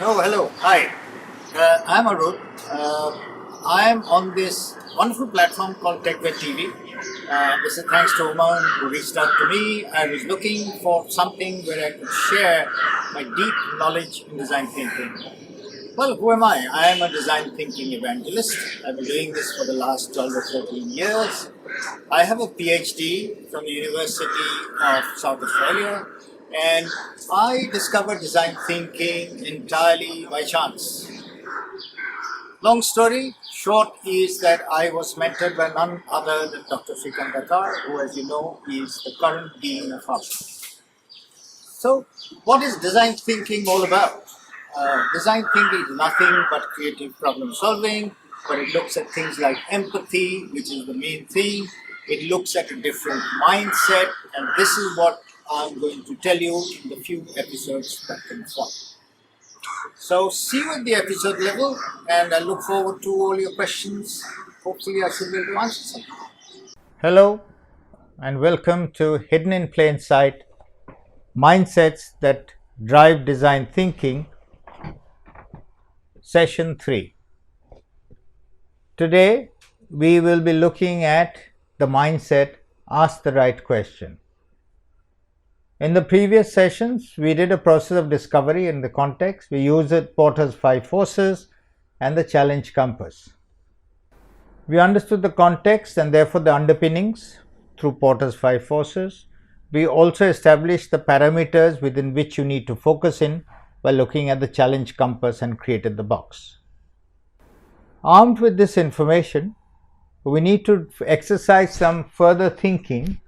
Oh, hello. Hi. I'm Arun. I'm on this wonderful platform called TechWeb TV. This is thanks to Oman who reached out to me. I was looking for something where I could share my deep knowledge in design thinking. Well, who am I? I am a design thinking evangelist. I've been doing this for the last 12 or 13 years. I have a PhD from the University of South Australia, and I discovered design thinking entirely by chance. Long story short is that I was mentored by none other than Dr. Srikant Datar, who, as you know, is the current Dean of Harvard. So, what is design thinking all about? Design thinking is nothing but creative problem solving, but it looks at things like empathy, which is the main thing. It looks at a different mindset, and this is what I'm going to tell you in the few episodes that can follow. So, see you at the episode level, and I look forward to all your questions. Hopefully, I should be able to answer some. Hello and welcome to Hidden in Plain Sight Mindsets that Drive Design Thinking, Session 3. Today we will be looking at the mindset Ask the Right Question. In the previous sessions, we did a process of discovery in the context. We used Porter's 5 forces and the challenge compass. We understood the context and therefore the underpinnings through Porter's 5 forces. We also established the parameters within which you need to focus in by looking at the challenge compass and created the box. Armed with this information, we need to exercise some further thinking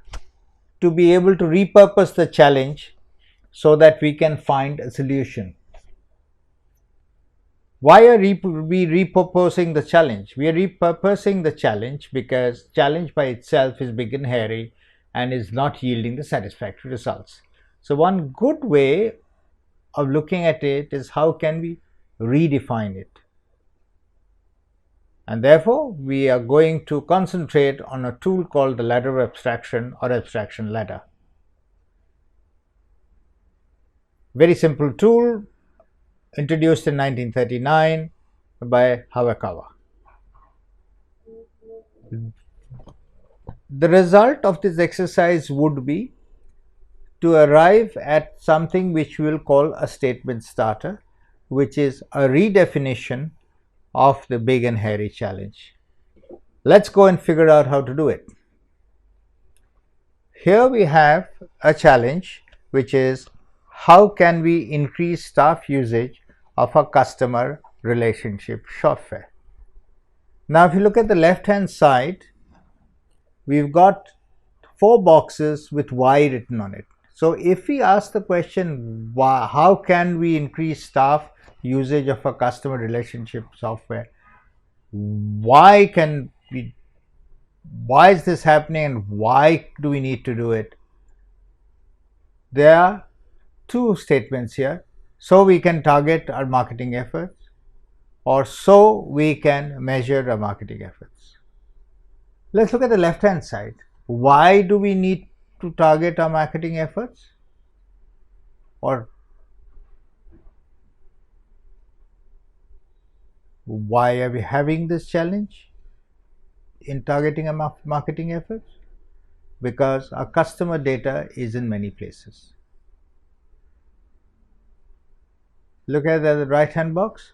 to be able to repurpose the challenge so that we can find a solution. Why are we repurposing the challenge? We are repurposing the challenge because challenge by itself is big and hairy and is not yielding the satisfactory results. So one good way of looking at it is how can we redefine it? And therefore, we are going to concentrate on a tool called the ladder of abstraction or abstraction ladder. Very simple tool introduced in 1939 by Hayakawa. The result of this exercise would be to arrive at something which we will call a statement starter, which is a redefinition of the big and hairy challenge. Let's go and figure out how to do it. Here we have a challenge which is how can we increase staff usage of a customer relationship software. Now if you look at the left hand side, we've got 4 boxes with why written on it. So if we ask the question how can we increase staff usage of a customer relationship software, why is this happening and why do we need to do it? There are 2 statements here. So we can target our marketing efforts, or so we can measure our marketing efforts. Let's look at the left hand side. Why do we need to target our marketing efforts? Or why are we having this challenge in targeting our marketing efforts? Because our customer data is in many places. Look at the right hand box.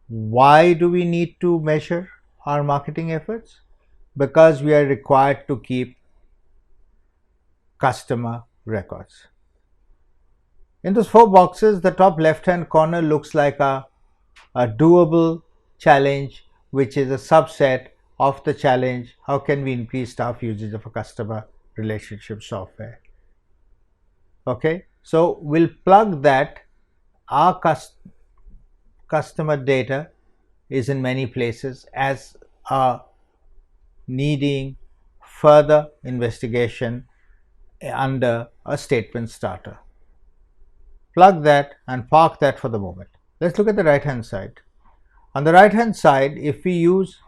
Why do we need to measure our marketing efforts? Because we are required to keep customer records. In those 4 boxes, the top left hand corner looks like a doable challenge, which is a subset of the challenge how can we increase staff usage of a customer relationship software. Okay, so we'll plug that our customer data is in many places as needing further investigation under a statement starter. Plug that and park that for the moment. Let's look at the right hand side. On the right hand side, if we use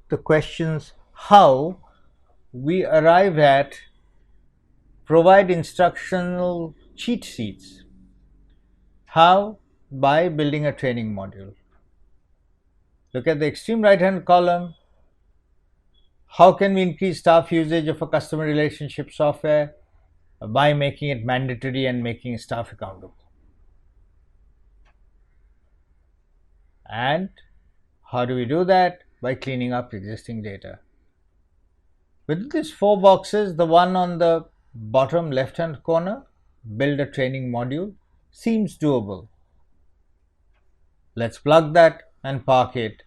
the questions how, we arrive at provide instructional cheat sheets. How? By building a training module. Look at the extreme right hand column. How can we increase staff usage of a customer relationship software? By making it mandatory and making staff accountable. And how do we do that? By cleaning up existing data. Within these 4 boxes, the one on the bottom left hand corner, build a training module, seems doable. Let's plug that and park it,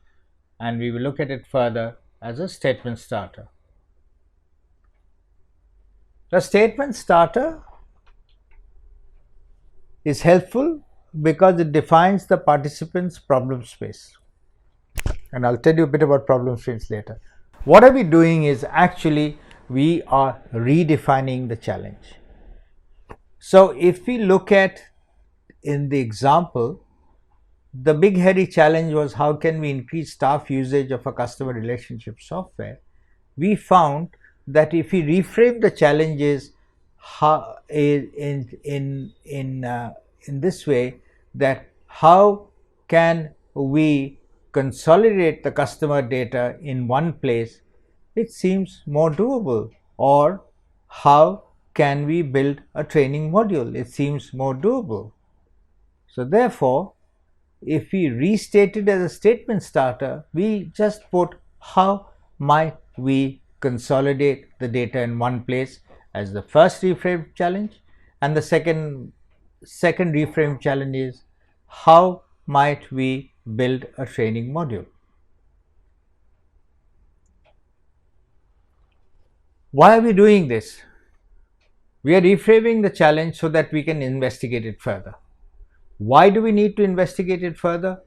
and we will look at it further as a statement starter. The statement starter is helpful because it defines the participant's problem space. And I'll tell you a bit about problem space later. What are we doing is actually we are redefining the challenge. So if we look at in the example, the big hairy challenge was how can we increase staff usage of a customer relationship software. We found that if we reframe the challenges in this way, that how can we consolidate the customer data in one place, it seems more doable. Or how can we build a training module, it seems more doable. So therefore, if we restate it as a statement starter, we just put how might we consolidate the data in one place as the first reframe challenge, and the second reframe challenge is how might we build a training module. Why are we doing this? We are reframing the challenge so that we can investigate it further. Why do we need to investigate it further?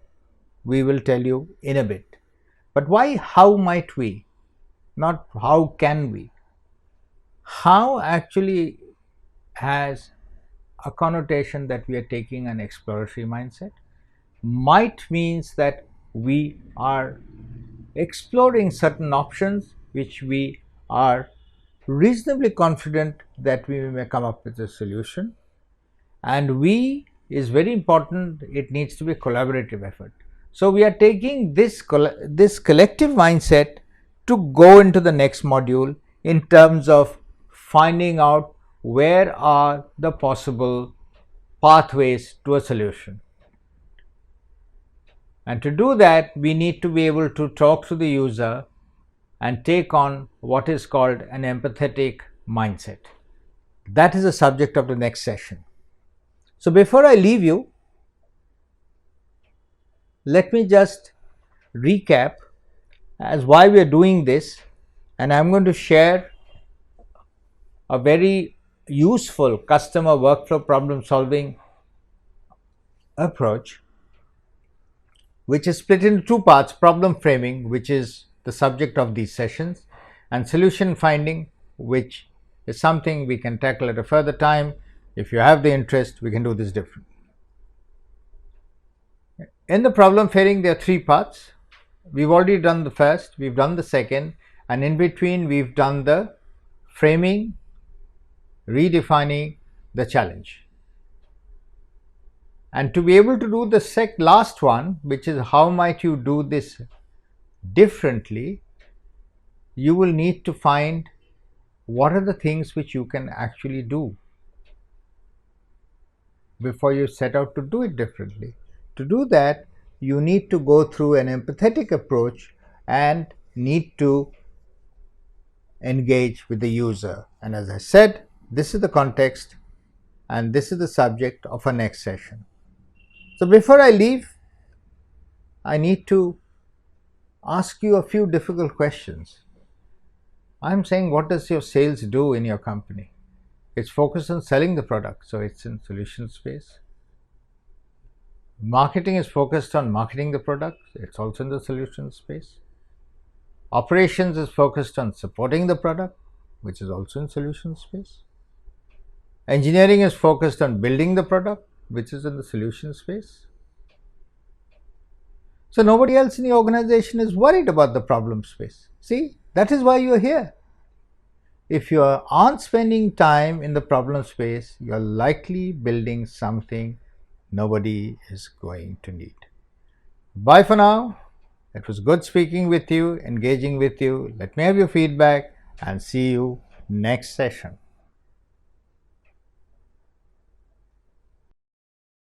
We will tell you in a bit. But why how might we? Not how can we. How actually has a connotation that we are taking an exploratory mindset. Might means that we are exploring certain options which we are reasonably confident that we may come up with a solution, and we is very important, it needs to be a collaborative effort. So we are taking this collective mindset to go into the next module in terms of finding out where are the possible pathways to a solution. And to do that, we need to be able to talk to the user and take on what is called an empathetic mindset. That is the subject of the next session. So before I leave you, let me just recap as why we are doing this, and I'm going to share a very useful customer workflow problem solving approach, which is split into 2 parts: problem framing, which is the subject of these sessions, and solution finding, which is something we can tackle at a further time. If you have the interest, we can do this different. In the problem framing, there are 3 parts. We've already done the first, we've done the second, and in between we've done the framing, redefining the challenge. And to be able to do the last one, which is how might you do this differently, you will need to find what are the things which you can actually do before you set out to do it differently. To do that, you need to go through an empathetic approach and need to engage with the user. And as I said, this is the context and this is the subject of our next session. So before I leave, I need to ask you a few difficult questions. I'm saying, what does your sales do in your company? It's focused on selling the product, so it's in solution space. Marketing is focused on marketing the product, it's also in the solution space. Operations is focused on supporting the product, which is also in solution space. Engineering is focused on building the product, which is in the solution space. So nobody else in the organization is worried about the problem space. See, that is why you are here. if you aren't spending time in the problem space, you're likely building something nobody is going to need. Bye for now. It was good speaking with you, engaging with you. Let me have your feedback and see you next session.